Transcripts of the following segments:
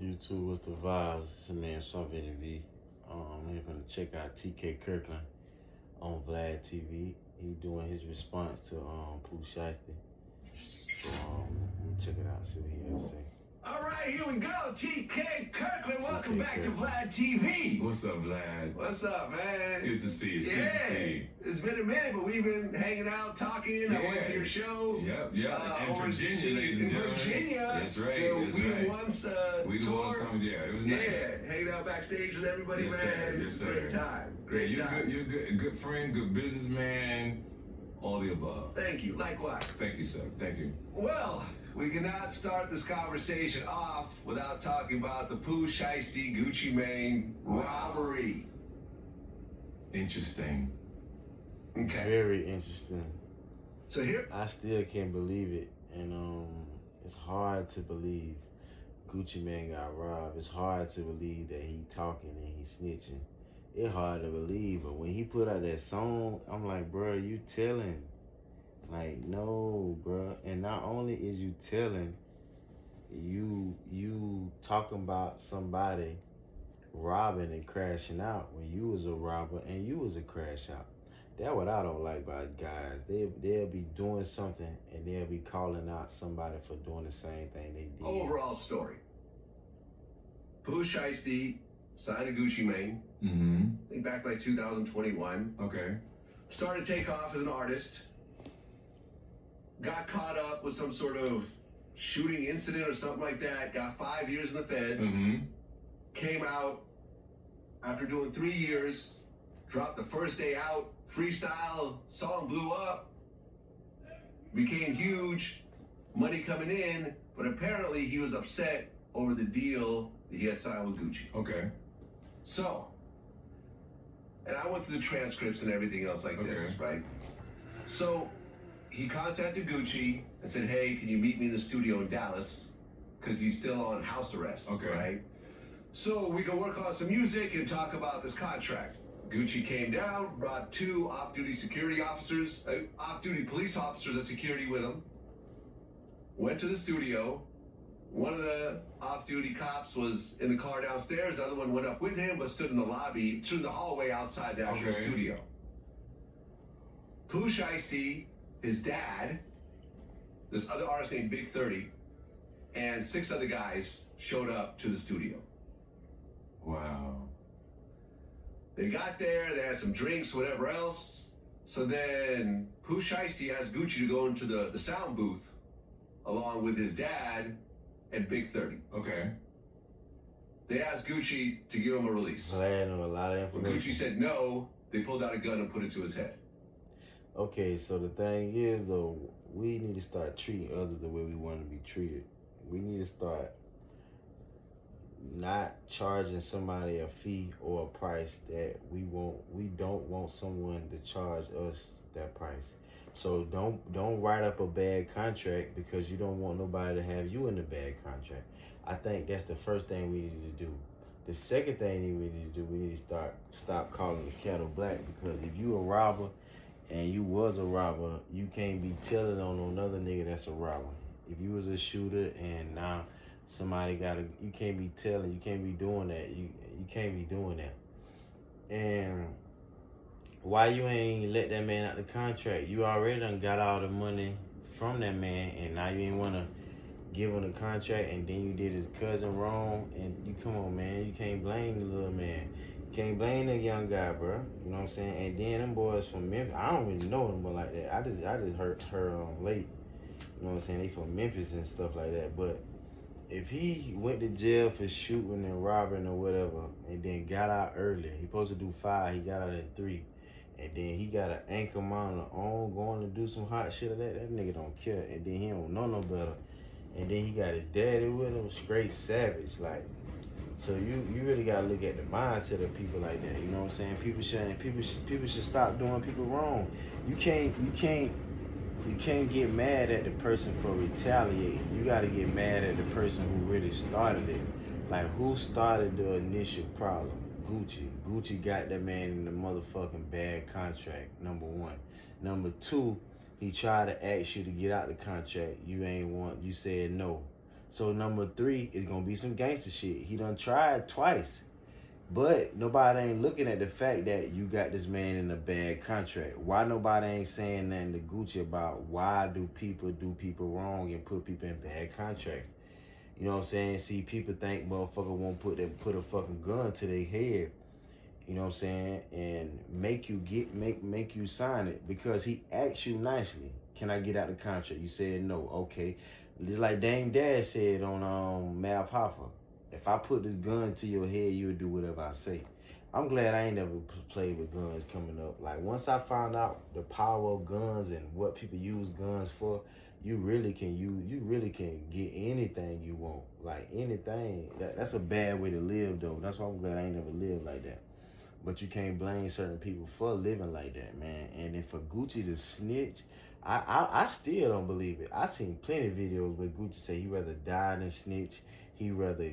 YouTube, what's the vibes? It's your man Something V. We're gonna check out TK Kirkland on Vlad TV. He doing his response to Pooh Shiesty. So I'm gonna check it out, see what he has to say. All right, here we go. TK Kirkland, welcome TK back to Kirkland. Vlad TV. What's up, Vlad? What's up, man? It's good to see you. It's yeah, good to see you. It's been a minute, but we've been hanging out, talking. I went to your show. Yep. In Orange Virginia, City, ladies and gentlemen. Virginia. That's right. Yeah, That's we right. once We the toured. ones coming. Yeah, it was Yeah, nice. hanging out backstage with everybody, Yes, man. sir. Yes, sir. Great time. Great you're time. Good. You're good. A good friend. Good businessman. All the above. Thank you. Likewise. Thank you, sir. Thank you. Well, we cannot start this conversation off without talking about the Pooh Shiesty Gucci Mane robbery. Interesting. Okay. Very interesting. So here, I still can't believe it, and it's hard to believe Gucci Mane got robbed. It's hard to believe that he talking and he snitching. It's hard to believe, but when he put out that song, I'm like, bro, you telling? Like, no, bro. And not only is you telling, you talking about somebody robbing and crashing out when you was a robber and you was a crash out. That's what I don't like about guys. They'll be doing something and they'll be calling out somebody for doing the same thing they did. overall story. Pooh Shiesty signed a Gucci Mane. Mm-hmm. I think back like 2021. Okay. Started to take off as an artist. Got caught up with some sort of shooting incident or something like that. Got 5 years in the feds. Mm-hmm. Came out after doing 3 years. Dropped the first day out. Freestyle. Song blew up. Became huge. Money coming in. But apparently he was upset over the deal that he had signed with Gucci. Okay. So, and I went through the transcripts and everything else like this, Okay. right? So, he contacted Gucci and said, hey, can you meet me in the studio in Dallas? Because he's still on house arrest, Okay. right? So we can work on some music and talk about this contract. Gucci came down, brought 2 off-duty security officers, off-duty police officers as security with him. Went to the studio. One of the off-duty cops was in the car downstairs. The other one went up with him, but stood in the lobby, stood in the hallway outside the actual Okay. studio. Pooh Shiesty, his dad, this other artist named Big 30, and 6 other guys showed up to the studio. Wow. They got there, they had some drinks, whatever else. So then Pooh Shiesty asked Gucci to go into the sound booth along with his dad and Big 30. Okay. They asked Gucci to give him a release. Glad on a lot of When information. Gucci said no, they pulled out a gun and put it to his head. Okay, so the thing is, though, we need to start treating others the way we want to be treated. We need to start not charging somebody a fee or a price that we don't want someone to charge us that price. So don't write up a bad contract because you don't want nobody to have you in the bad contract. I think that's the first thing we need to do. The second thing we need to do, we need to stop calling the cattle black, because if you a robber and you was a robber, you can't be telling on another nigga that's a robber. If you was a shooter and now somebody you can't be telling, you can't be doing that. You can't be doing that. And why you ain't let that man out the contract? You already done got all the money from that man, and now you ain't wanna give him the contract, and then you did his cousin wrong, and you come on, man, you can't blame the little man. You can't blame the young guy, bro. You know what I'm saying? And then them boys from Memphis, I don't really know them, but like that, I just heard her late. You know what I'm saying? They from Memphis and stuff like that. But if he went to jail for shooting and robbing or whatever, and then got out earlier, he supposed to do 5, he got out in 3. And then he got an anchor monitor on, going to do some hot shit of that. That nigga don't care. And then he don't know no better. And then he got his daddy with him, straight savage. Like, so you really gotta look at the mindset of people like that. You know what I'm saying? People should stop doing people wrong. You can't get mad at the person for retaliating. You gotta get mad at the person who really started it. Like, who started the initial problem? Gucci. Gucci got that man in the motherfucking bad contract, number 1. Number 2, he tried to ask you to get out the contract. You said no. So number 3 is gonna be some gangster shit. He done tried twice. But nobody ain't looking at the fact that you got this man in a bad contract. Why nobody ain't saying nothing to Gucci about why do people wrong and put people in bad contracts? You know what I'm saying? See, people think motherfucker won't put a fucking gun to their head. You know what I'm saying? And make you sign it because he asked you nicely. Can I get out the contract? You said no. Okay. Just like Dame Dash said on Mav Hoffa. If I put this gun to your head, you'll do whatever I say. I'm glad I ain't never played with guns coming up. Like, once I found out the power of guns and what people use guns for, you really can get anything you want. Like, anything. That's a bad way to live, though. That's why I'm glad I ain't never lived like that. But you can't blame certain people for living like that, man. And then for Gucci to snitch, I still don't believe it. I seen plenty of videos where Gucci say he rather die than snitch. He rather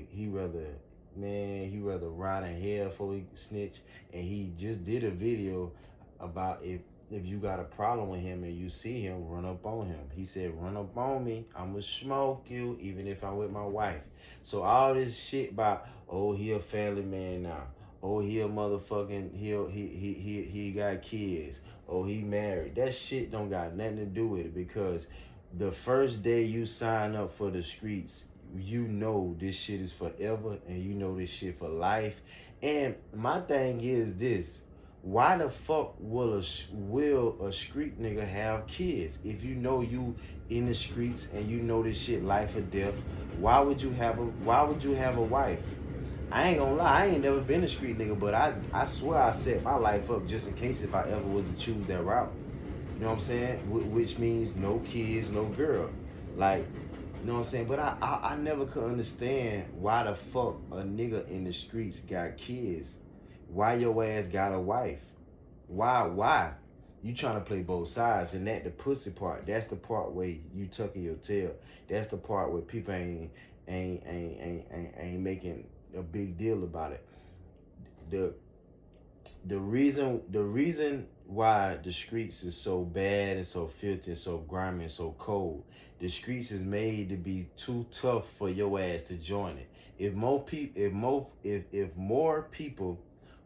ride in hell before he snitch. And he just did a video about if you got a problem with him and you see him, run up on him. He said, run up on me, I'ma smoke you, even if I'm with my wife. So all this shit about, oh, he a family man now. Oh, he a motherfucking, he got kids. Oh, he married. That shit don't got nothing to do with it because the first day you sign up for the streets, you know this shit is forever and you know this shit for life. And my thing is this. Why the fuck will a street nigga have kids? If you know you in the streets and you know this shit life or death, why would you have a wife? I ain't gonna lie, I ain't never been a street nigga, but I swear I set my life up just in case if I ever was to choose that route. You know what I'm saying? Which means no kids, no girl. Like, you know what I'm saying? But I never could understand why the fuck a nigga in the streets got kids. Why your ass got a wife? Why? You trying to play both sides, and that the pussy part, that's the part where you tucking your tail. That's the part where people ain't making a big deal about it. The reason why the streets is so bad and so filthy and so grimy and so cold, the streets is made to be too tough for your ass to join it. If more people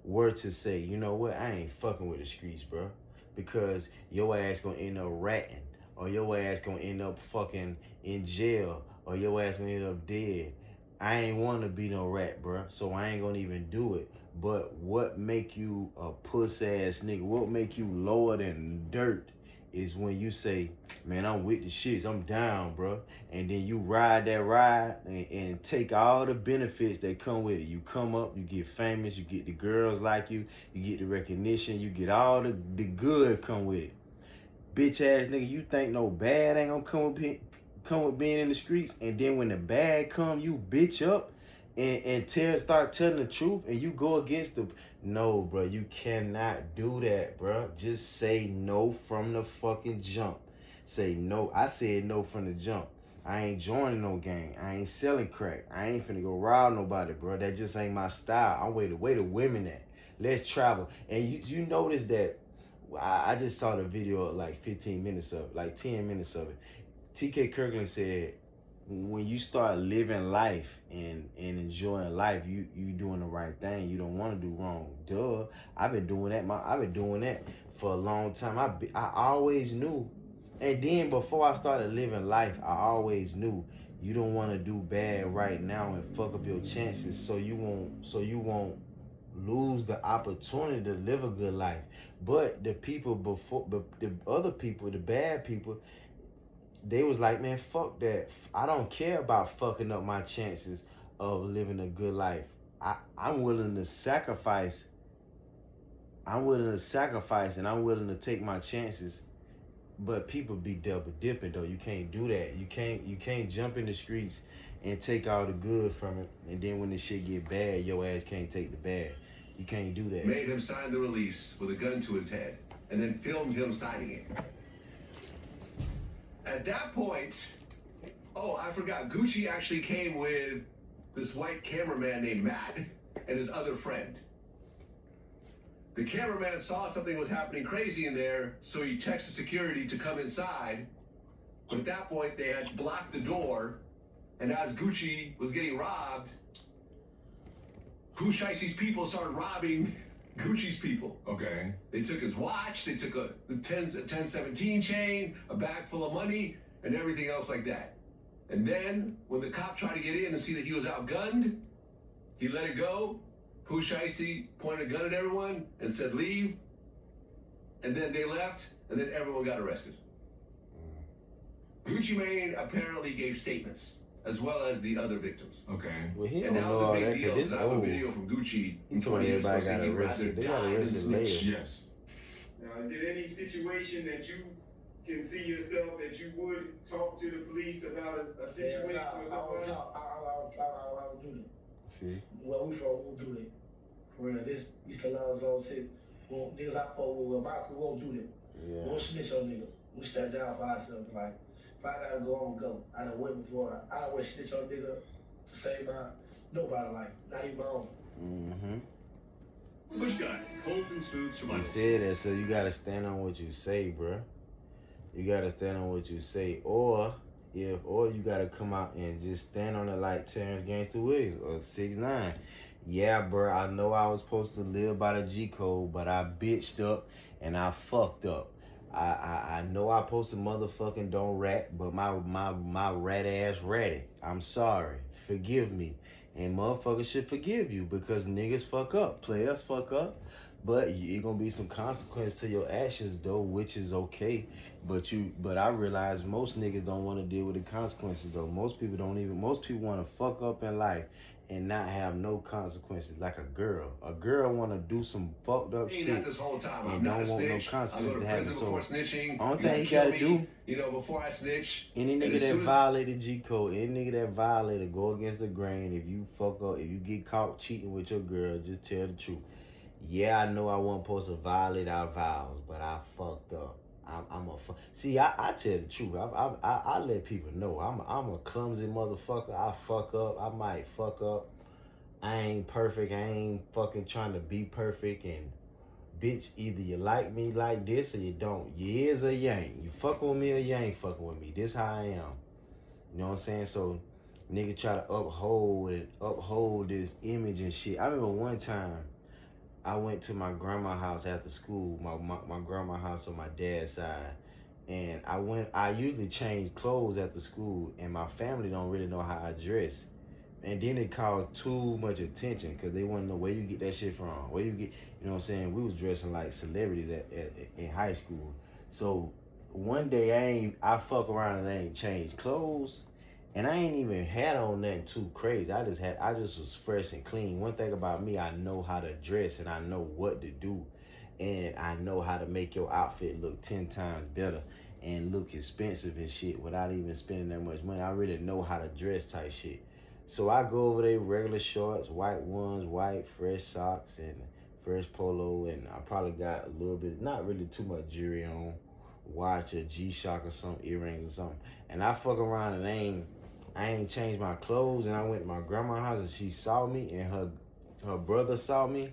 were to say, you know what, I ain't fucking with the streets, bro, because your ass gonna end up ratting, or your ass gonna end up fucking in jail, or your ass gonna end up dead. I ain't want to be no rat, bro, so I ain't gonna even do it. But what make you a puss ass nigga, what make you lower than dirt, is when you say, man, I'm with the shits, I'm down, bro. And then you ride that ride and take all the benefits that come with it. You come up, you get famous, you get the girls like you get the recognition, you get all the good come with it. Bitch ass nigga, you think no bad ain't gonna come with being in the streets, and then when the bad come, you bitch up and start telling the truth, and you go against the... No, bro, you cannot do that, bro. Just say no from the fucking jump. Say no. I said no from the jump. I ain't joining no gang. I ain't selling crack. I ain't finna go rob nobody, bro. That just ain't my style. I'm where the women at. Let's travel. And you notice that I just saw the video like 15 minutes of it, like 10 minutes of it. TK Kirkland said, when you start living life and enjoying life, you doing the right thing. You don't want to do wrong. Duh. I've been doing that for a long time. I always knew. And then before I started living life, I always knew you don't want to do bad right now and fuck up your chances so you won't lose the opportunity to live a good life. But the people before, the other people, the bad people, they was like, man, fuck that. I don't care about fucking up my chances of living a good life. I'm willing to sacrifice. I'm willing and I'm willing to take my chances. But people be double dipping though. You can't do that. You can't jump in the streets and take all the good from it. And then when the shit get bad, your ass can't take the bad. You can't do that. Made him sign the release with a gun to his head and then filmed him signing it. At that point, oh, I forgot, Gucci actually came with this white cameraman named Matt and his other friend. The cameraman saw something was happening crazy in there, so he texted security to come inside. But at that point, they had blocked the door And as Gucci was getting robbed, Pooh Shiesty's people started robbing Gucci's people. Okay. They took his watch, they took a 1017 chain, a bag full of money, and everything else like that. And then, when the cop tried to get in and see that he was outgunned, he let it go. Pooh Shiesty pointed a gun at everyone and said, leave. And then they left, and then everyone got arrested. Gucci Mane apparently gave statements, as well as the other victims. Okay. Well, he And don't that know was a all big that deal, because because this I have a old. video from Gucci. He told everybody got arrested. They got arrested later. Yes. Now, is there any situation that you can see yourself that you would talk to the police about a situation or something? I would do that. See? Where we from, we'll do that. For real, this East Carolina zone shit. Well, niggas I fuck with, my crew won't do that. We Yeah. won't snitch on niggas. We stand down for ourselves. Like, if I gotta go, I'm gonna go. I done went before. I don't want to snitch on nigga to save my nobody's life, not even my own. Mm-hmm. Bush guy, cold and smooth He survival. said that, so you gotta stand on what you say, bruh. You gotta stand on what you say, or you gotta come out and just stand on it like Terrence Gangster Williams or 6ix9ine. Yeah, bruh, I know I was supposed to live by the G code, but I bitched up and I fucked up. I know I posted motherfucking don't rat, but my rat ass ratted. I'm sorry. Forgive me. And motherfuckers should forgive you because niggas fuck up. Players fuck up. But it gonna be some consequence to your actions though, which is okay. But I realize most niggas don't want to deal with the consequences though. Most people want to fuck up in life and not have no consequences. Like a girl want to do some fucked up Ain't shit that this whole time. and I'm not a don't want no snitch. consequence I go to to happen. prison So before snitching. only You thing you kill gotta me, do, you know, before I snitch. any And nigga as that soon as- violated G code, any nigga that violated, go against the grain. If you fuck up, if you get caught cheating with your girl, just tell the truth. Yeah, I know I wasn't supposed to violate our vows, but I fucked up. See, I tell the truth. I let people know. I'm a clumsy motherfucker. I fuck up. I might fuck up. I ain't perfect. I ain't fucking trying to be perfect. And bitch, either you like me like this or you don't. You is or you ain't. You fucking with me or you ain't fucking with me. This how I am. You know what I'm saying? So nigga try to uphold this image and shit. I remember one time I went to my grandma's house after school, my grandma's house on my dad's side. And I usually change clothes after school, and my family don't really know how I dress. And then it caused too much attention because they want to know where you get that shit from. Where you get, you know what I'm saying? We was dressing like celebrities in high school. So one day I fuck around and I ain't changed clothes. And I ain't even had on nothing too crazy. I just was fresh and clean. One thing about me, I know how to dress and I know what to do. And I know how to make your outfit look 10 times better and look expensive and shit without even spending that much money. I really know how to dress type shit. So I go over there, regular shorts, white ones, white, fresh socks, and fresh polo. And I probably got a little bit, not really too much jewelry on, watch, a G-Shock or some earrings or something. And I fuck around and I ain't changed my clothes, and I went to my grandma's house and she saw me and her brother saw me,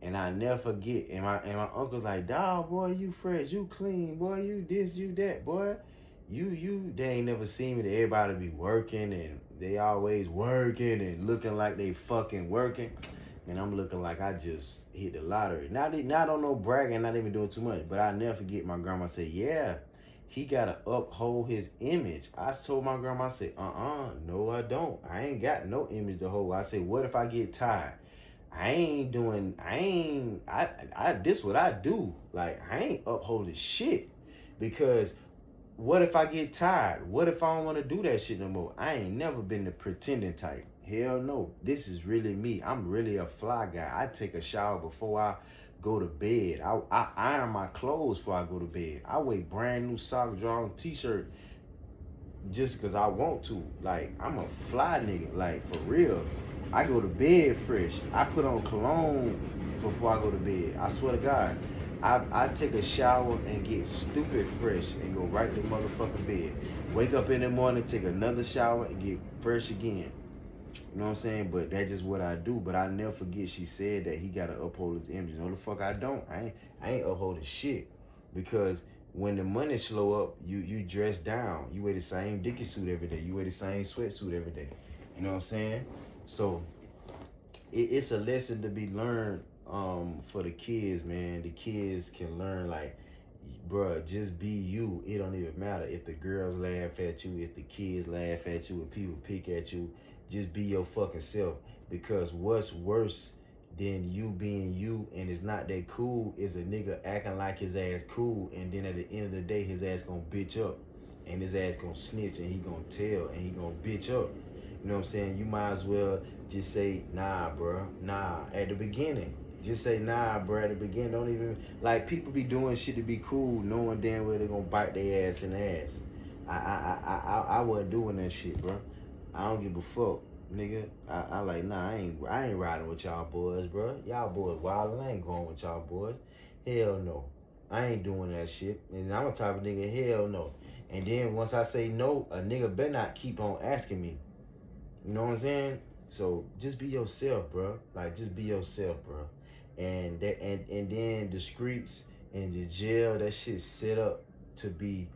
and I never forget. And my uncle's like, dawg, boy, you fresh, you clean, boy, you this, you that, boy. They ain't never seen me. Everybody be working and they always working and looking like they fucking working. And I'm looking like I just hit the lottery. Not on no bragging, not even doing too much. But I never forget my grandma said, yeah, he gotta uphold his image. I told my grandma, I said, no, I don't. I ain't got no image to hold. I said, what if I get tired? This what I do. Like, I ain't upholding shit. Because what if I get tired? What if I don't want to do that shit no more? I ain't never been the pretending type. Hell no. This is really me. I'm really a fly guy. I take a shower before I go to bed. I iron my clothes before I go to bed. I wear brand new sock, drawn t-shirt just because I want to. Like, I'm a fly nigga. Like, for real. I go to bed fresh. I put on cologne before I go to bed. I swear to God. I take a shower and get stupid fresh and go right to motherfucking bed. Wake up in the morning, take another shower and get fresh again. You know what I'm saying? But that's just what I do. But I never forget she said that he gotta uphold his image. No, the fuck I don't. I ain't upholding shit. Because when the money slow up, you dress down. You wear the same dicky suit every day. You wear the same sweatsuit every day. You know what I'm saying? So it's a lesson to be learned for the kids, man. The kids can learn, like, bruh, just be you. It don't even matter if the girls laugh at you, if the kids laugh at you, if people pick at you. Just be your fucking self. Because what's worse than you being you and it's not that cool is a nigga acting like his ass cool, and then at the end of the day his ass gonna bitch up, and his ass gonna snitch, and he gonna tell, and he gonna bitch up. You know what I'm saying? You might as well just say, nah, bro, nah, at the beginning. Just say, nah, bro, at the beginning. Don't even, like, people be doing shit to be cool, knowing damn well they gonna bite their ass in the ass. I wasn't doing that shit, bro. I don't give a fuck, nigga. I like, nah, I ain't riding with y'all boys, bro. Y'all boys wildin', I ain't going with y'all boys. Hell no. I ain't doing that shit. And I'm a type of nigga, hell no. And then once I say no, a nigga better not keep on asking me. You know what I'm saying? So just be yourself, bro. Like, just be yourself, bro. And that, and then the streets and the jail, that shit set up to be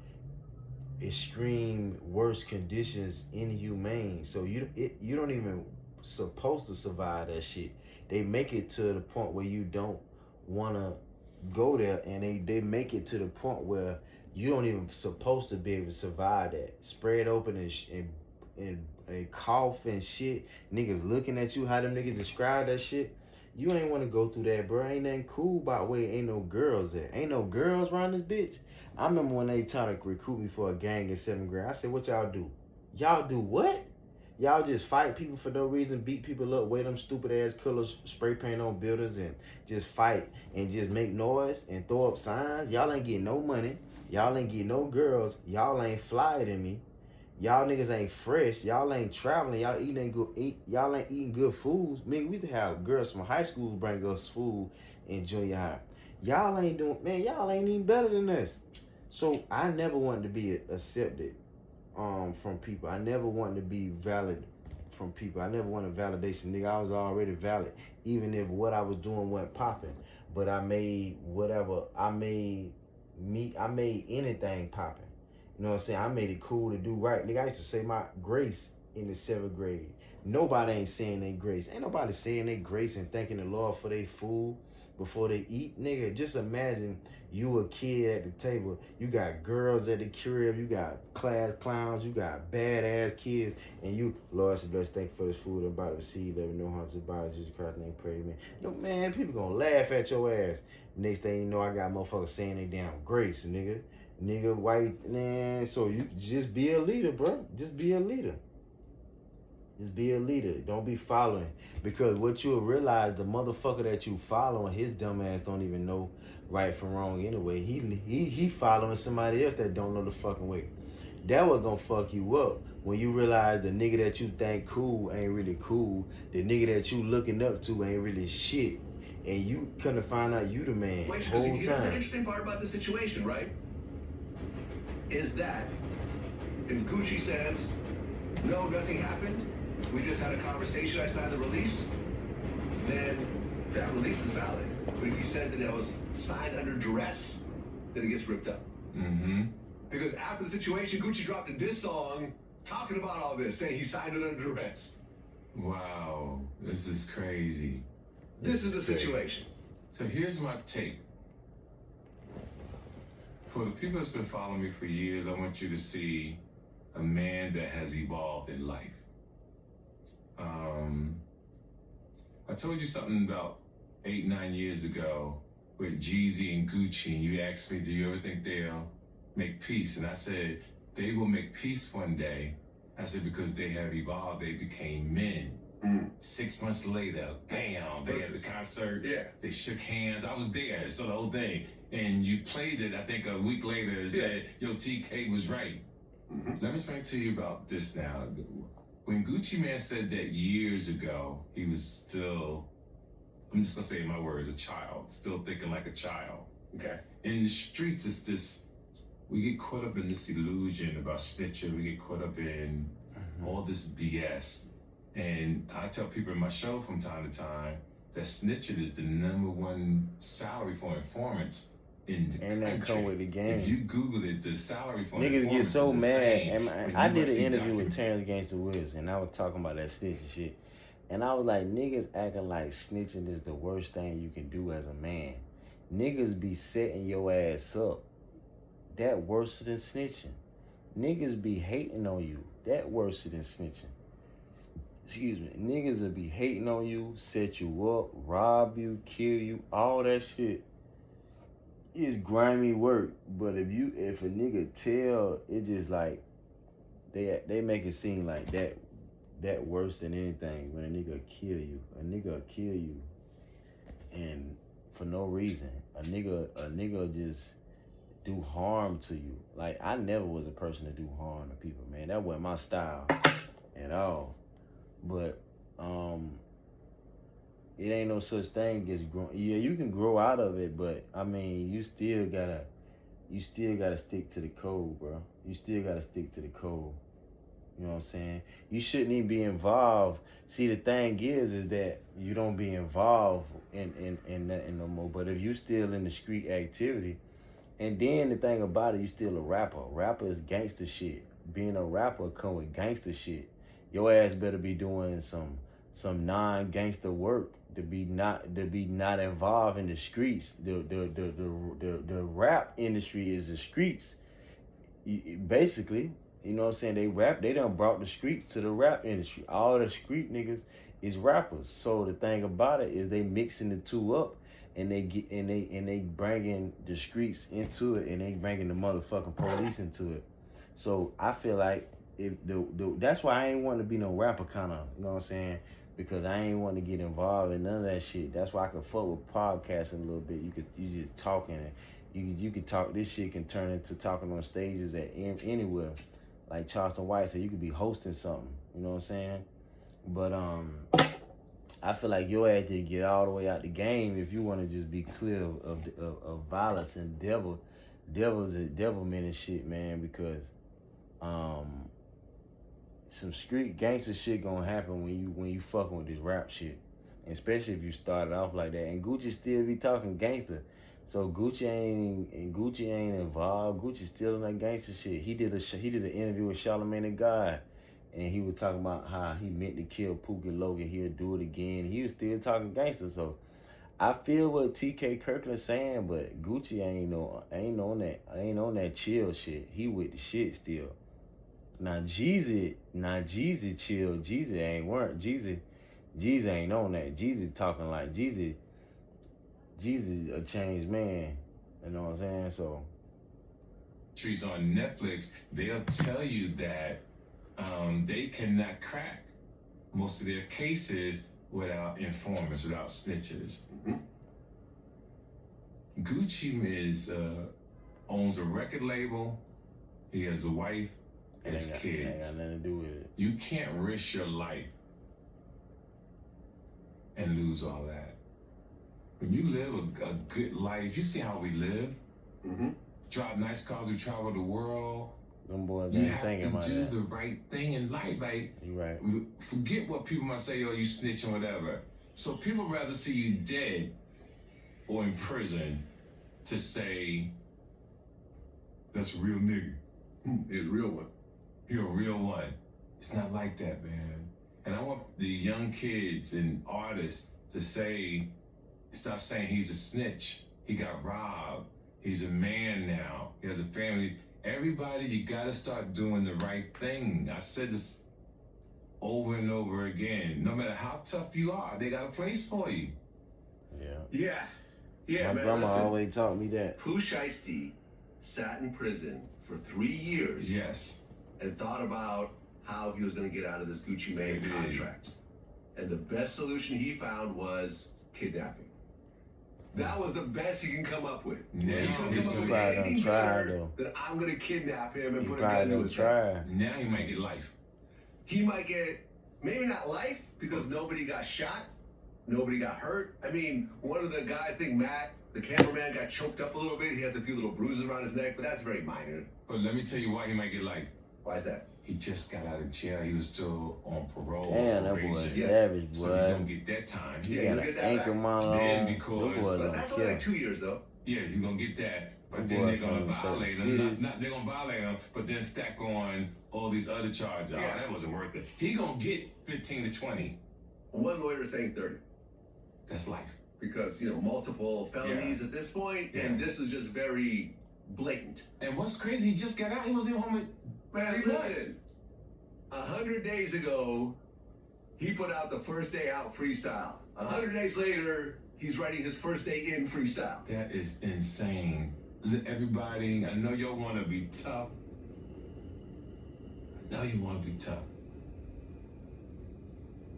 extreme worse conditions, inhumane. So you don't even supposed to survive that shit. They make it to the point where you don't wanna go there, and they make it to the point where you don't even supposed to be able to survive that. Spread open and cough and shit. Niggas looking at you, how them niggas describe that shit. You ain't want to go through that, bro. Ain't nothing cool about where ain't no girls at. Ain't no girls around this bitch. I remember when they tried to recruit me for a gang in 7th grade. I said, what y'all do? Y'all do what? Y'all just fight people for no reason, beat people up, wear them stupid ass colors, spray paint on buildings, and just fight and just make noise and throw up signs. Y'all ain't getting no money. Y'all ain't getting no girls. Y'all ain't flyer than me. Y'all niggas ain't fresh. Y'all ain't traveling. Y'all y'all ain't eating good foods. Man, we used to have girls from high school bring us food in junior high. Y'all ain't doing, man, y'all ain't even better than us. So I never wanted to be accepted from people. I never wanted to be valid from people. I never wanted validation. Nigga, I was already valid. Even if what I was doing wasn't popping. But I made anything popping. You know what I'm saying? I made it cool to do right. Nigga, I used to say my grace in the 7th grade. Nobody ain't saying their grace. Ain't nobody saying their grace and thanking the Lord for their food before they eat. Nigga, just imagine you a kid at the table. You got girls at the crib. You got class clowns. You got badass kids. And you, Lord, bless, thank you for this food. I'm about to receive. Let me know how to buy Jesus Christ's name. Pray, man. No, man, people gonna laugh at your ass. Next thing you know, I got motherfuckers saying they damn grace, nigga. Nigga, white, man. So you just be a leader, bro. Just be a leader. Just be a leader. Don't be following. Because what you'll realize, the motherfucker that you following, his dumb ass don't even know right from wrong anyway. He following somebody else that don't know the fucking way. That was gonna fuck you up when you realize the nigga that you think cool ain't really cool. The nigga that you looking up to ain't really shit. And you couldn't find out you the man the whole Here's the time. interesting part about the situation, right? Is that if Gucci says, no, nothing happened, we just had a conversation, I signed the release, then that release is valid. But if he said that it was signed under duress, then it gets ripped up. Mm-hmm. Because after the situation, Gucci dropped a diss song talking about all this, saying he signed it under duress. Wow, this is crazy. This is the situation. So here's my take. For the people that's been following me for years, I want you to see a man that has evolved in life. I told you something about 8-9 years ago with Jeezy and Gucci, and you asked me, do you ever think they'll make peace? And I said, they will make peace one day. I said, because they have evolved, they became men. 6 months later, bam, they had the concert. Yeah. They shook hands. I was there, so the whole thing. And you played it, I think a week later, and said, yo, TK was right. Let me explain to you about this now. When Gucci Man said that years ago, he was still, I'm just gonna say in my words, a child, still thinking like a child. Okay. In the streets, it's this, we get caught up in this illusion about snitching, we get caught up in all this BS. And I tell people in my show from time to time that snitching is the #1 salary for informants in the And country. that come with the game. If you Google it, the salary for Niggas get so mad. And I did an interview with with Terrence Gangsta Wills, and I was talking about that snitching shit. And I was like, niggas acting like snitching is the worst thing you can do as a man. Niggas be setting your ass up. That worse than snitching. Niggas be hating on you. That worse than snitching. Excuse me. Niggas will be hating on you, set you up, rob you, kill you, all that shit. It's grimy work. But if a nigga tell, it just like they make it seem like that worse than anything when a nigga kill you. A nigga kill you and for no reason. A nigga just do harm to you. Like, I never was a person to do harm to people, man. That wasn't my style at all. But it ain't no such thing as grow. Yeah, you can grow out of it, but I mean, you still gotta stick to the code, bro. You still gotta stick to the code. You know what I'm saying? You shouldn't even be involved. See, the thing is that you don't be involved in nothing no more. But if you still in the street activity, and then the thing about it, you still a rapper. Rapper is gangster shit. Being a rapper come with gangster shit. Your ass better be doing some non-gangster work to be not involved in the streets. The rap industry is the streets. Basically, you know what I'm saying? They done brought the streets to the rap industry. All the street niggas is rappers. So the thing about it is they mixing the two up, and they bringing the streets into it, and they bringing the motherfucking police into it. So I feel like that's why I ain't want to be no rapper kind of, you know what I'm saying? Because I ain't want to get involved in none of that shit. That's why I could fuck with podcasting a little bit. You just talking, and you could talk. This shit can turn into talking on stages at anywhere. Like Charleston White said, you could be hosting something. You know what I'm saying? But I feel like your ass did get all the way out the game if you want to just be clear of violence and devilment and shit, man. Because some street gangster shit gonna happen when you fucking with this rap shit, especially if you started off like that. And Gucci still be talking gangster, so Gucci ain't involved. Gucci still in that gangster shit. He did an interview with Charlamagne the God, and he was talking about how he meant to kill Pooh Logan. He'll do it again. He was still talking gangster. So I feel what TK Kirkland saying, but Gucci ain't on that chill shit. He with the shit still. Now Jeezy chill. Jeezy ain't on that. Jeezy talking like Jeezy a changed man. You know what I'm saying? So trees on Netflix, they'll tell you that they cannot crack most of their cases without informants, without snitches. Mm-hmm. Gucci owns a record label. He has a wife. As kids, ain't got nothing to do with it. You can't risk your life and lose all that. When you live a good life, you see how we live. Mm-hmm. Drive nice cars, we travel the world. Them boys you ain't have thinking to about do that. the right thing in life. Like, you right. Forget what people might say. Oh, you snitching, whatever. So people rather see you dead or in prison to say that's a real nigga. He's a real one. You're a real one. It's not like that, man. And I want the young kids and artists to stop saying he's a snitch. He got robbed. He's a man now. He has a family. Everybody, you gotta start doing the right thing. I've said this over and over again. No matter how tough you are, they got a place for you. Yeah, My man. grandma Listen, always taught me that. Pooh Shiesty sat in prison for 3 years. Yes. And thought about how he was going to get out of this Gucci Mane contract. And the best solution he found was kidnapping. That was the best he can come up with. Now he couldn't he's come up with probably anything gonna try, better though. than I'm going to kidnap him and He put a gun probably to gonna his try. head. Now he might get life. He might get, maybe not life, because nobody got shot. Nobody got hurt. I mean, one of the guys, I think Matt, the cameraman, got choked up a little bit. He has a few little bruises around his neck, but that's very minor. But let me tell you why he might get life. Why is that? He just got out of jail. He was still on parole. Damn, that boy is savage, boy. So he's gonna get that time. He Yeah, got you'll an get that anchor back. mount on. Then Them because- boys But don't that's only care. like 2 years, though. Yeah, he's gonna get that, but Them then they're boys gonna from violate certain him. cities. Not they're gonna violate him, but then stack on all these other charges. Yeah. Oh, that wasn't worth it. He gonna get 15 to 20. One lawyer is saying 30 That's life. because multiple felonies at this point, and this is just very blatant. And what's crazy? He just got out. He wasn't even home with Man, 3 months. listen. 100 days ago, he put out the first day out freestyle. 100 days later, he's writing his first day in freestyle. That is insane. Everybody, I know y'all want to be tough. I know you want to be tough.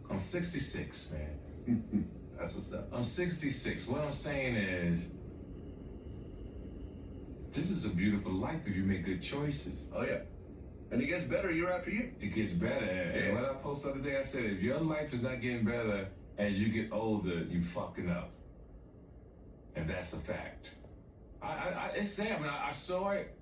I'm 66, man. That's what's up. I'm 66. What I'm saying is, this is a beautiful life if you make good choices. Oh, yeah. And it gets better year after year. It gets better. And what I posted the other day, I said, if your life is not getting better as you get older, you fucking up. And that's a fact. It's sad, when I saw it.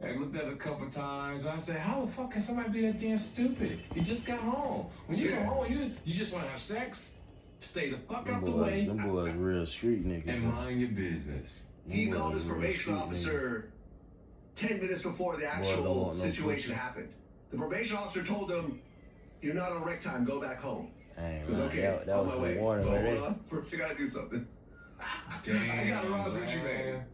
I looked at it a couple times. And I said, how the fuck can somebody be that damn stupid? You just got home. When you come home, you just want to have sex. Stay the fuck out the way. Them boys real street niggas. And mind your business. He called his probation officer 10 minutes before the actual situation happened. The probation officer told him, "You're not on rec time, go back home." He was okay, that on was my the way. warning, But right? hold on, first I gotta do something. Damn, I gotta rob Gucci man.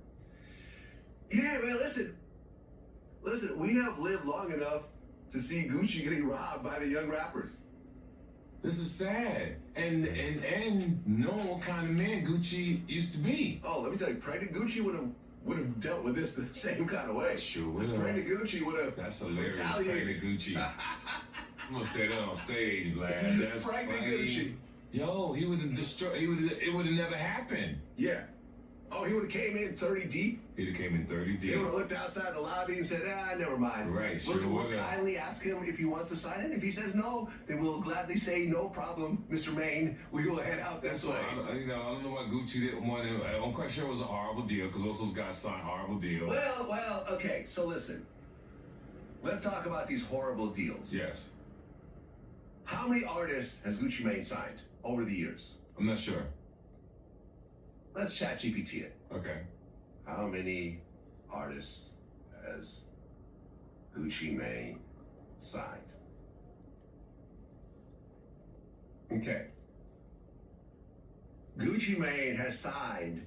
Yeah, man, listen, we have lived long enough to see Gucci getting robbed by the young rappers. This is sad. And knowing what kind of man Gucci used to be. Oh, let me tell you, pregnant Gucci would have dealt with this the same kind of way. Sure would have. Pregnant Gucci would have. That's hilarious. retaliated. Pregnant Gucci. I'm gonna say that on stage, lad. That's Pregnant funny. Gucci. Yo, he would have destroyed. It would have never happened. Yeah. Oh, he would have came in 30 deep. He'd have came in 30 They deep. would have looked outside the lobby and said, never mind. Right, sure We'll would've. kindly ask him if he wants to sign it. If he says no, then we'll gladly say, no problem, Mr. Maine. We will head out this way. I don't know why Gucci didn't want to. I'm quite sure it was a horrible deal because most of those guys signed horrible deals. Well, okay, so listen. Let's talk about these horrible deals. Yes. How many artists has Gucci Mane signed over the years? I'm not sure. Let's chat GPT it. Okay. How many artists has Gucci Mane signed? Okay. Gucci Mane has signed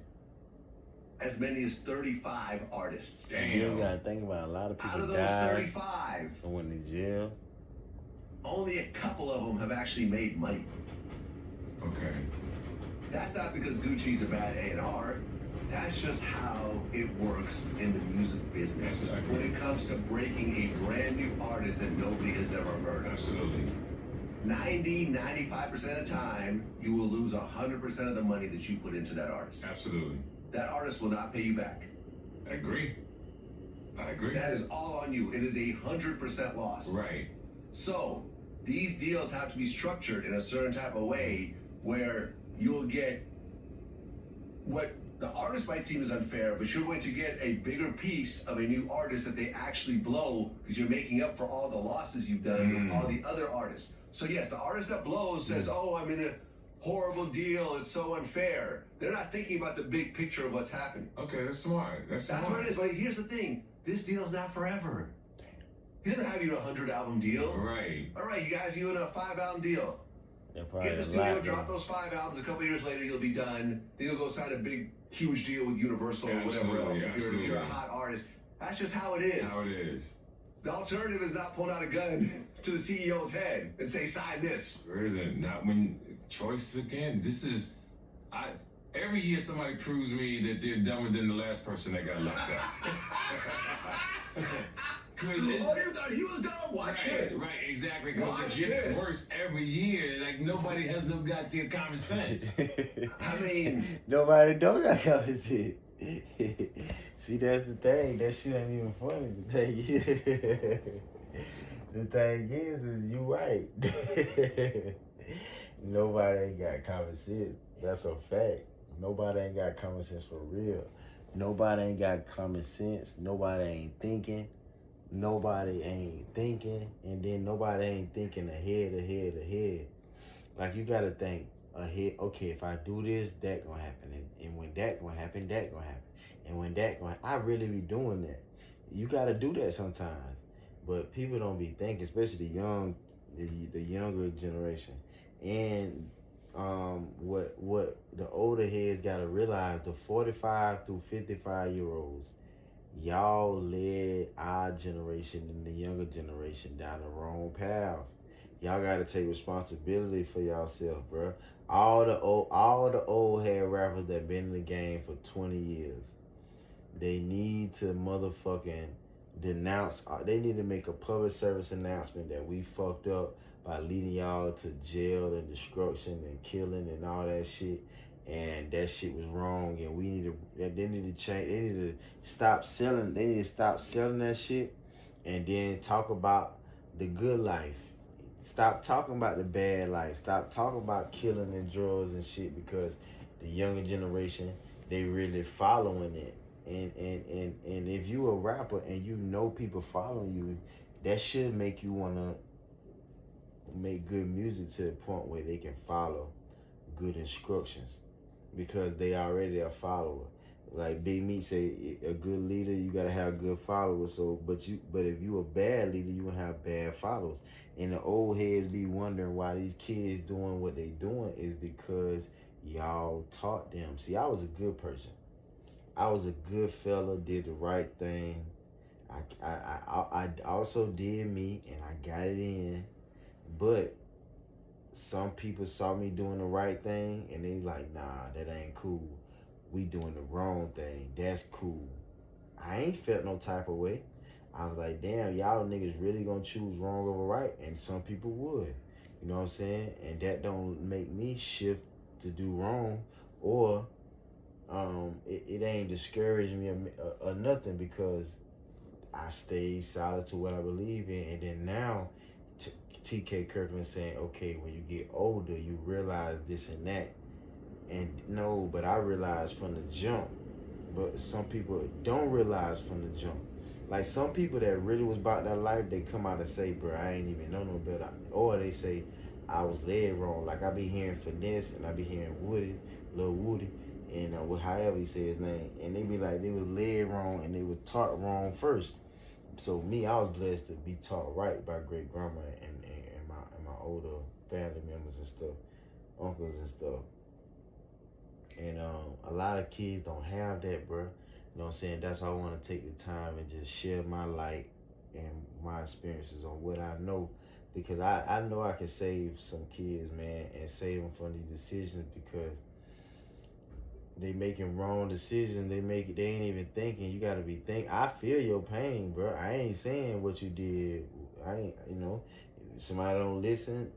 as many as 35 artists. Damn. You gotta think about a lot of Out people of those died 35, and went to jail. only a couple of them have actually made money. Okay. That's not because Gucci's a bad A&R. That's just how it works in the music business. Exactly. When it comes to breaking a brand new artist that nobody has ever heard of. Absolutely. 95% of the time, you will lose 100% of the money that you put into that artist. Absolutely. That artist will not pay you back. I agree. That is all on you. It is 100% loss. Right. So, these deals have to be structured in a certain type of way where you'll get what the artist might seem as unfair, but you're going to get a bigger piece of a new artist that they actually blow because you're making up for all the losses you've done with all the other artists. So yes, the artist that blows says, "Oh, I'm in a horrible deal. It's so unfair." They're not thinking about the big picture of what's happening. Okay, that's smart. That's smart. what it is. But here's the thing: this deal's not forever. He doesn't have you in a 100-album deal. Right. All right, you guys, you in a 5-album deal. Get the studio, drop those 5 albums. A couple years later, you'll be done. Then you'll go sign a big, huge deal with Universal or whatever else. If you're a hot artist, that's just how it is. How it is. The alternative is not pulling out a gun to the CEO's head and say, "Sign this." Where is it? Not when choices again. This is, every year somebody proves me that they're dumber than the last person that got locked up. Oh, you thought he was dumb? Watch this. Right, exactly. Because it Watch gets this. worse every year. Like nobody has no goddamn common sense. I mean, Nobody don't got common sense. See, that's the thing. That shit ain't even funny. The thing is you right. Nobody ain't got common sense. That's a fact. Nobody ain't got common sense for real. Nobody ain't got common sense. Nobody ain't thinking. Nobody ain't thinking. And then nobody ain't thinking ahead. Like, you gotta think. ahead. Okay, if I do this, that gonna happen, and when that gonna happen, that gonna happen, and when that gonna, I really be doing that. You gotta do that sometimes, but people don't be thinking, especially the younger generation, and what the older heads gotta realize, the 45 through 55-year-olds, y'all led our generation and the younger generation down the wrong path. Y'all gotta take responsibility for yourself, bro. All the old head rappers that been in the game for 20 years, they need to motherfucking denounce. They need to make a public service announcement that we fucked up by leading y'all to jail and destruction and killing and all that shit. And that shit was wrong. And we need to. They need to change. They need to stop selling. They need to stop selling that shit, and then talk about the good life. Stop talking about the bad life. Stop talking about killing and drugs and shit, because the younger generation, they really following it. And if you a rapper and you know people following you, that should make you wanna make good music to the point where they can follow good instructions, because they already a follower. Like Big Meat say, a good leader, you gotta have good followers. So, but if you a bad leader, you gonna have bad followers. And the old heads be wondering why these kids doing what they doing, is because y'all taught them. See, I was a good person. I was a good fella, did the right thing. I also did me, and I got it in. But some people saw me doing the right thing, and they like, nah, that ain't cool. We doing the wrong thing. That's cool. I ain't felt no type of way. I was like, damn, y'all niggas really gonna choose wrong over right? And some people would. You know what I'm saying? And that don't make me shift to do wrong, or it ain't discouraging me or nothing, because I stayed solid to what I believe in. And then now, TK Kirkland saying, okay, when you get older, you realize this and that. And no, but I realized from the jump. But some people don't realize from the jump. Like some people that really was about that life, they come out and say, bro, I ain't even know no better. Or they say, I was led wrong. Like I be hearing Finesse, and I be hearing Woody, Lil Woody, and however he say his name. And they be like, they was led wrong and they were taught wrong first. So me, I was blessed to be taught right by great grandma and my older family members and stuff, uncles and stuff. And a lot of kids don't have that, bro. You know what I'm saying? That's why I want to take the time and just share my light and my experiences on what I know, because I know I can save some kids, man, and save them from these decisions, because they making wrong decisions. They ain't even thinking. You gotta be think. I feel your pain, bro. I ain't saying what you did. I ain't, somebody don't listen,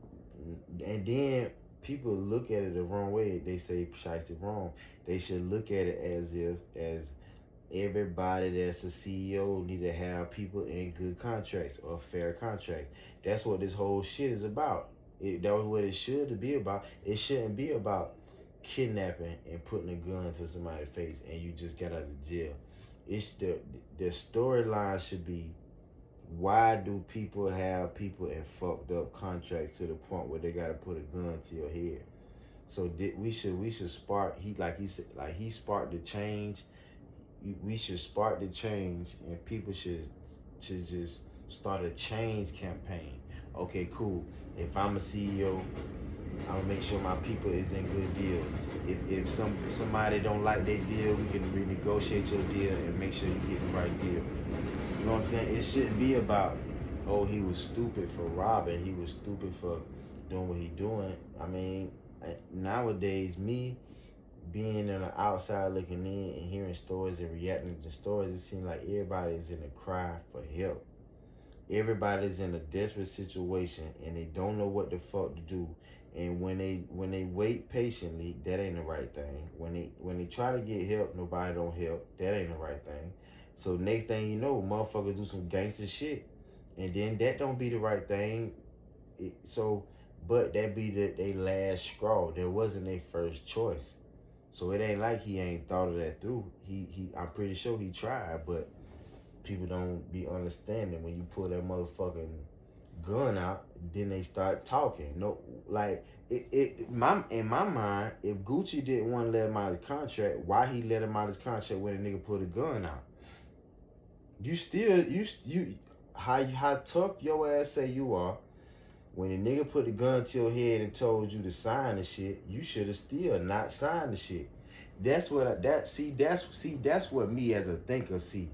and then people look at it the wrong way. They say Shiesty wrong. They should look at it as everybody that's a CEO need to have people in good contracts or fair contracts. That's what this whole shit is about. That was what it should be about. It shouldn't be about kidnapping and putting a gun to somebody's face and you just got out of jail. It's the storyline should be, why do people have people in fucked up contracts to the point where they gotta put a gun to your head? So we should spark. He sparked the change. We should spark the change, and people should just start a change campaign. Okay, cool. If I'm a CEO, I'm gonna make sure my people is in good deals. If somebody don't like their deal, we can renegotiate your deal and make sure you get the right deal. You know what I'm saying? It shouldn't be about, oh, he was stupid for robbing, he was stupid for doing what he doing. I mean, nowadays, me being on the outside looking in and hearing stories and reacting to stories, it seems like everybody's in a cry for help. Everybody's in a desperate situation and they don't know what the fuck to do. And when they wait patiently, that ain't the right thing. When they try to get help, nobody don't help. That ain't the right thing. So next thing you know, motherfuckers do some gangster shit, and then that don't be the right thing. But that be they last straw. That wasn't their first choice. So it ain't like he ain't thought of that through. I'm pretty sure he tried, but people don't be understanding when you pull that motherfucking gun out, then they start talking. No, like in my mind, if Gucci didn't want to let him out of his contract, why he let him out of his contract when a nigga put a gun out? You still how tough your ass say you are. When a nigga put the gun to your head and told you to sign the shit, you should have still not signed the shit. That's what that's what me as a thinker see.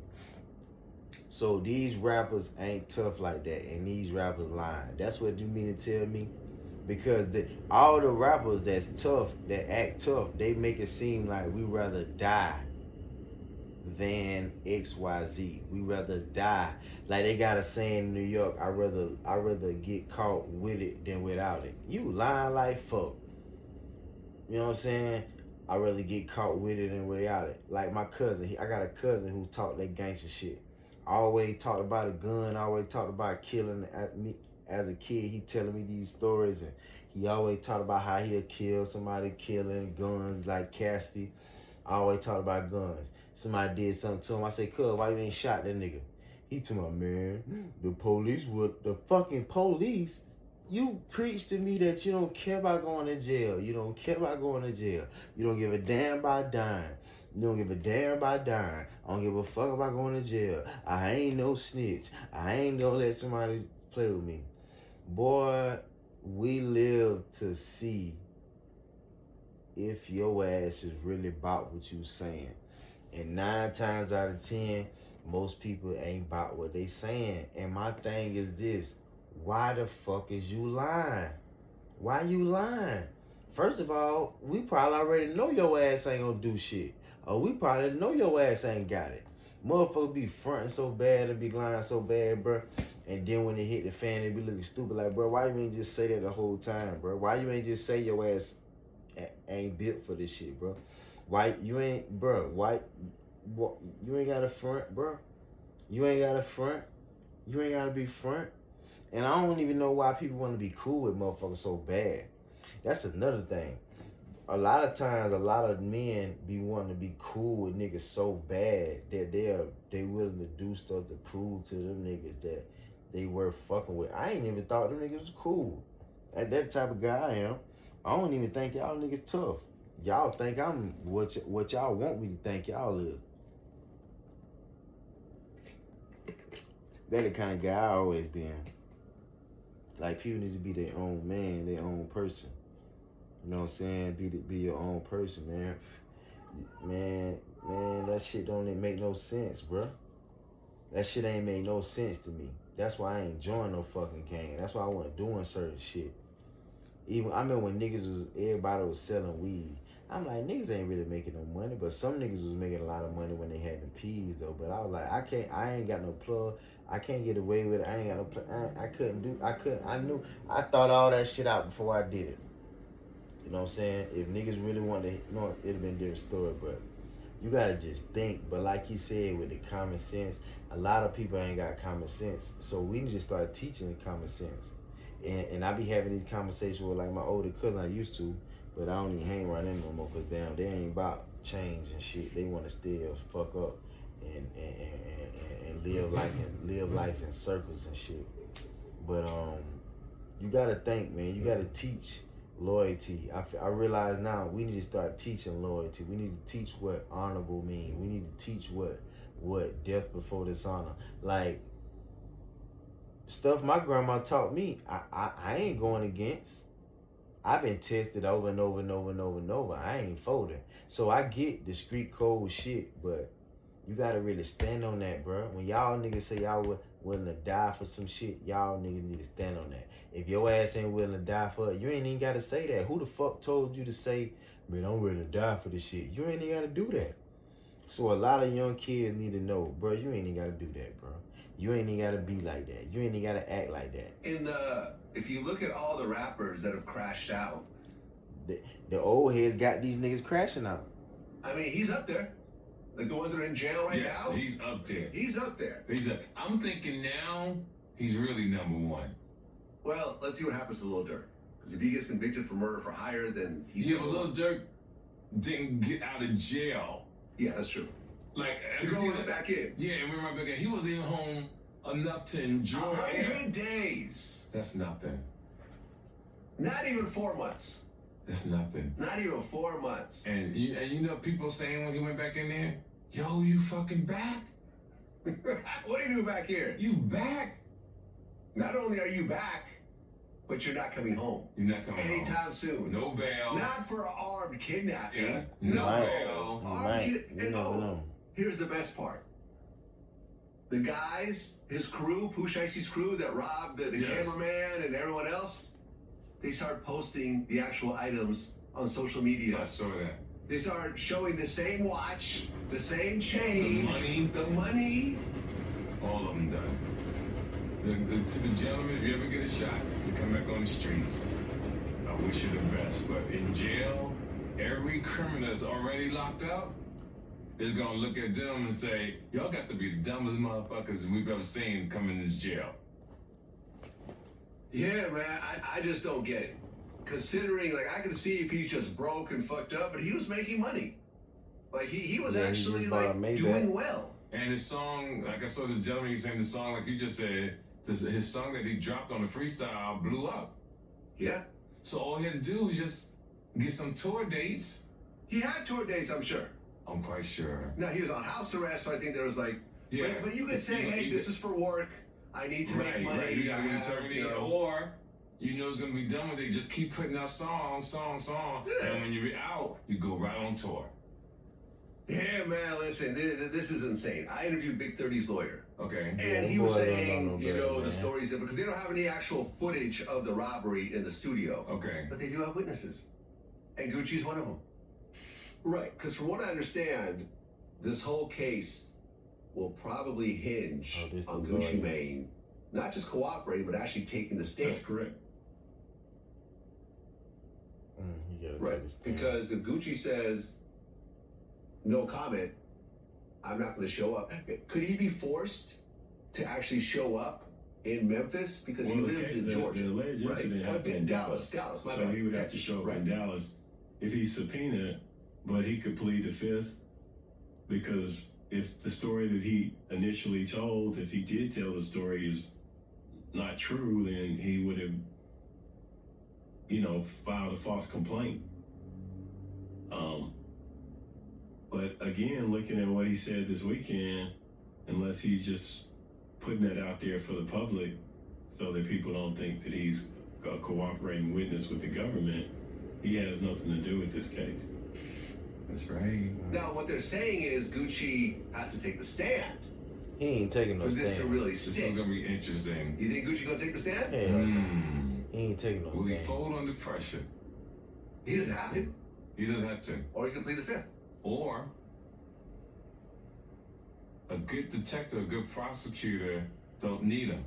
So these rappers ain't tough like that, and these rappers lying. That's what you mean to tell me? Because all the rappers that's tough, that act tough, they make it seem like we rather die than XYZ. We rather die. Like they got a saying in New York, I rather get caught with it than without it. You lying like fuck. You know what I'm saying? I rather get caught with it than without it. Like my cousin, I got a cousin who talk that gangster shit. Always talked about a gun, always talked about killing me as a kid. He telling me these stories, and he always talked about how he'll kill somebody, killing guns like Shiesty. I always talk about guns. Somebody did something to him. I say, cuz, why you ain't shot that nigga? He told me, man, the fucking police. You preach to me that you don't care about going to jail. You don't care about going to jail. You don't give a damn about dying. You don't give a damn about dying. I don't give a fuck about going to jail. I ain't no snitch. I ain't gonna let somebody play with me. Boy, we live to see if your ass is really about what you saying. And 9 times out of 10, most people ain't about what they saying. And my thing is this. Why the fuck is you lying? Why you lying? First of all, we probably already know your ass ain't gonna do shit. Or we probably know your ass ain't got it. Motherfuckers be fronting so bad and be lying so bad, bro. And then when they hit the fan, they be looking stupid. Like, bro, why you ain't just say that the whole time, bro? Why you ain't just say your ass ain't built for this shit, bro? Why you ain't, bro? Why you ain't got a front, bro? You ain't got a front. You ain't gotta be front. And I don't even know why people want to be cool with motherfuckers so bad. That's another thing. A lot of times, a lot of men be wanting to be cool with niggas so bad that they willing to do stuff to prove to them niggas that they worth fucking with. I ain't even thought them niggas was cool. That type of guy I am. I don't even think y'all niggas tough. Y'all think I'm what y'all want me to think y'all is. That the kind of guy I always been. Like, people need to be their own man, their own person. You know what I'm saying? Be your own person, man. Man, that shit don't make no sense, bro. That shit ain't make no sense to me. That's why I ain't join no fucking gang. That's why I wasn't doing certain shit. Even I remember when everybody was selling weed. I'm like, niggas ain't really making no money, but some niggas was making a lot of money when they had the P's though. But I was like, I ain't got no plug. I can't get away with it. I ain't got no plug. I thought all that shit out before I did it. You know what I'm saying? If niggas really wanted to, it'd have been a different story, but you gotta just think. But like he said, with the common sense, a lot of people ain't got common sense. So we need to start teaching common sense. And I be having these conversations with like my older cousin I used to, but I don't even hang around them no more because damn, they ain't about change and shit. They want to still fuck up and live life in circles and shit. But you gotta think, man. You gotta teach loyalty. I realize now we need to start teaching loyalty. We need to teach what honorable mean. We need to teach what death before dishonor. Like stuff my grandma taught me, I ain't going against. I've been tested over and over and over and over and over. I ain't folding. So I get the street code shit, but you gotta really stand on that, bro. When y'all niggas say y'all willing to die for some shit, y'all niggas need to stand on that. If your ass ain't willing to die for it, you ain't even gotta say that. Who the fuck told you to say, man, I'm willing to die for this shit? You ain't even gotta do that. So a lot of young kids need to know, bro, you ain't even gotta do that, bro. You ain't even gotta be like that. You ain't even gotta act like that. If you look at all the rappers that have crashed out, the old heads got these niggas crashing out. I mean, he's up there. Like the ones that are in jail right now. Yes, he's up there. He's up there. I'm thinking now he's really number one. Well, let's see what happens to Lil Durk. Because if he gets convicted for murder for hire, then he's. Yeah, but Lil Durk didn't get out of jail. Yeah, that's true. Like to go back in. Yeah, and we're right back in. He wasn't even home enough to enjoy 100 days. That's nothing. Not even 4 months. That's nothing. Not even 4 months. And you know people saying when he went back in there, yo, you fucking back? What are you doing back here? You back? Not only are you back, but you're not coming home. You're not coming anytime home. soon. No bail. Not for armed kidnapping. Yeah. No. bail. Armed You never know. Here's the best part. The guys, his crew, Pooh Shiesty's crew that robbed the Yes. cameraman and everyone else, they start posting the actual items on social media. I saw that. They start showing the same watch, the same chain, The money. the money. All of them done. To the gentleman, if you ever get a shot to come back on the streets, I wish you the best. But in jail, every criminal that's already locked up is gonna look at them and say, y'all got to be the dumbest motherfuckers we've ever seen come in this jail. Yeah, man, I just don't get it. Considering, like, I can see if he's just broke and fucked up, but he was making money. Like, he was Yeah, he actually, just bought a like, Maybach. doing well. And his song, like I saw this gentleman, he sang the song, like you just said, his song that he dropped on the freestyle blew up. Yeah. So all he had to do was just get some tour dates. He had tour dates, I'm sure. I'm quite sure. Now, he was on house arrest, so I think there was, like, Yeah. but you could say, hey, this is for work. I need to make money. Right. You gotta I get have, eternity, you know. or you know it's gonna be done with it. Just keep putting out song, Yeah. and when you're out, you go right on tour. Yeah, man, listen, this is insane. I interviewed Big 30's lawyer, Okay. and Yeah, he them was boys don't saying, know no you better, know, the man. stories of, because they don't have any actual footage of the robbery in the studio, Okay. but they do have witnesses, and Gucci's one of them. Right, because from what I understand, this whole case will probably hinge Oh, this on the Gucci lawyer. Mane not just cooperating, but actually taking the stand. That's correct. You gotta Right, take a stand. because if Gucci says no comment, I'm not going to show up. Could he be forced to actually show up in Memphis because he lives in Georgia? The alleged right? incident Or happened in Dallas. Dallas, my So bad. he would have to Texas, show up right. in Dallas if he's subpoenaed, but he could plead the fifth because if the story that he initially told, if he did tell the story is not true, then he would have, filed a false complaint. But again, looking at what he said this weekend, unless he's just putting that out there for the public so that people don't think that he's a cooperating witness with the government, he has nothing to do with this case. That's right. Now, what they're saying is Gucci has to take the stand He ain't taking for no this to stand. really This is stick. gonna be interesting. You think Gucci gonna take the stand? Hell no. He ain't taking no Will he stand. fold under pressure? He doesn't have to, He doesn't have to. or he can plead the fifth. Or a good detective, a good prosecutor don't need him.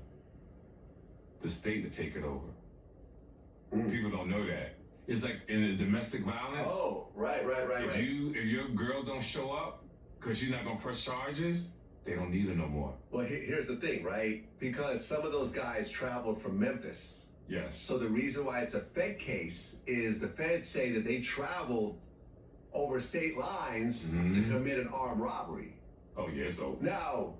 The state to take it over. People don't know that. It's like in a domestic violence. Oh, right. If your girl don't show up because she's not gonna press charges, they don't need her no more. Well, here's the thing, right? Because some of those guys traveled from Memphis. Yes. So the reason why it's a Fed case is the Feds say that they traveled over state lines to commit an armed robbery. Oh yeah. So Now,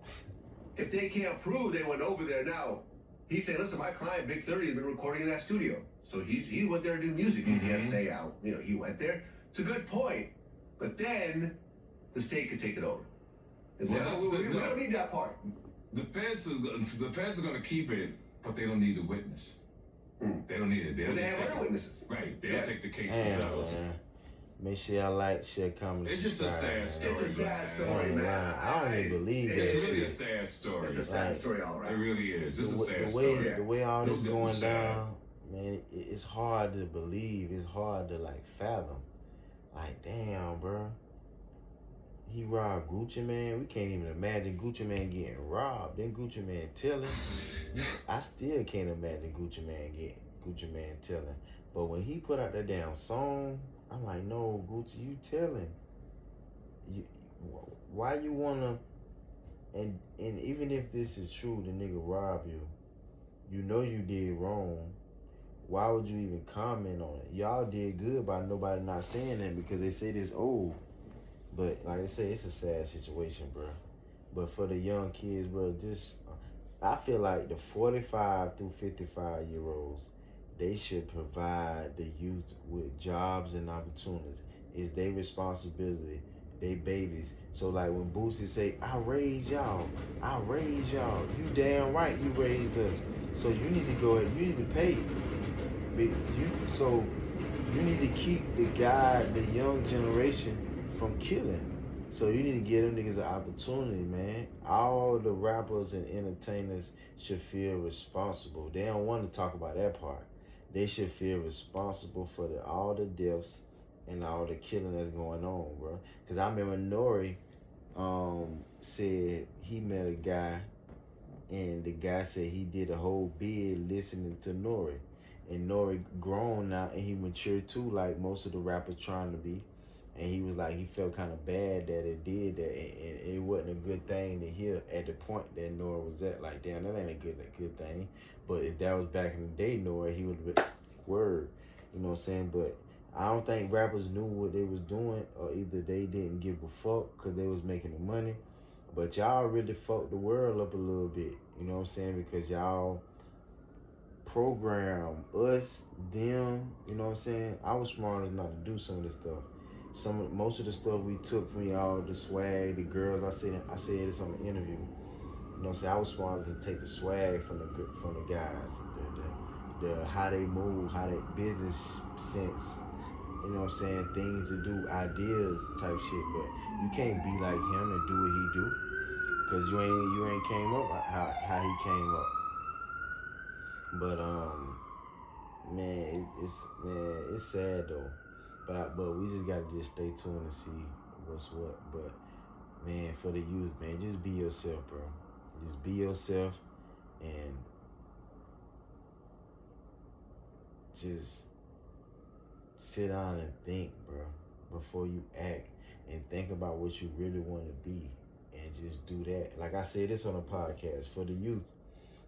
if they can't prove they went over there, now he's saying, listen, my client Big 30 has been recording in that studio, so he went there to do music. He can't say out, he went there. It's a good point, but then the state could take it over. And say, Well, oh, we don't need that part. the feds are gonna keep it, but they don't need the witness. They don't need it. They'll But they just have take other it. witnesses. Right. They'll Yeah. take the case Damn, themselves. man. Make sure y'all like, share, comment. It's just a subscribe, sad man. story. It's a sad man. story, ain't man. lying. I don't even believe It's that really a shit. sad story. It's a sad Right. story all It around. really is. It's a sad the way, story. the way all Those this people going sad. down, man, it's hard to believe. It's hard to fathom. Like, damn, bro. He robbed Gucci Man. We can't even imagine Gucci Man getting robbed. Then Gucci Man telling. I still can't imagine Gucci Man telling. But when he put out that damn song, I'm like, no, Gucci, you telling. Why you wanna? And even if this is true, the nigga robbed you. You know you did wrong. Why would you even comment on it? Y'all did good by nobody not saying that because they say this old. But like I say, it's a sad situation, bro. But for the young kids, bro, just I feel like the 45 through 55-year-olds, they should provide the youth with jobs and opportunities. It's their responsibility. They babies. So like when Boosie say, I raised y'all. You damn right you raised us. So you need to go ahead, you need to pay. So you need to keep the young generation from killing. So you need to give them niggas an opportunity, man. All the rappers and entertainers should feel responsible. They don't want to talk about that part. They should feel responsible for all the deaths and all the killing that's going on, bro. Because I remember Nori said he met a guy, and the guy said he did a whole bid listening to Nori. And Nori grown now, and he matured too, like most of the rappers trying to be. And he was like, he felt kind of bad that it did that, and it wasn't a good thing to hear at the point that Nori was at. Like, damn, that ain't a good thing. But if that was back in the day, Nori, he would have been word. You know what I'm saying? But I don't think rappers knew what they was doing, or either they didn't give a fuck because they was making the money. But y'all really fucked the world up a little bit. You know what I'm saying? Because y'all program us, them, you know what I'm saying? I was smart enough to do some of this stuff. Most of the stuff we took from y'all, the swag, the girls. I said this on the interview. You know what I'm saying? I was smart to take the swag from the guys, the how they move, how they business sense. You know what I'm saying? Things to do, ideas type shit. But you can't be like him and do what he do, cause you ain't came up how he came up. But man, it's sad though. But we just gotta just stay tuned and see what's what. But man, for the youth, man, just be yourself, bro. Just be yourself and just sit down and think, bro, before you act, and think about what you really want to be, and just do that. Like I said this on a podcast for the youth.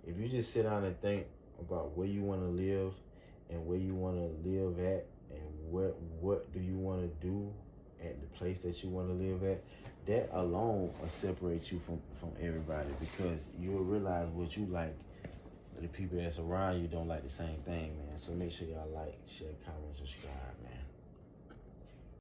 If you just sit down and think about where you want to live and where you want to live at, and what do you want to do at the place that you want to live at, that alone will separate you from everybody, because you'll realize what you like. The people that's around you don't like the same thing, man. So make sure y'all like, share, comment, subscribe, man.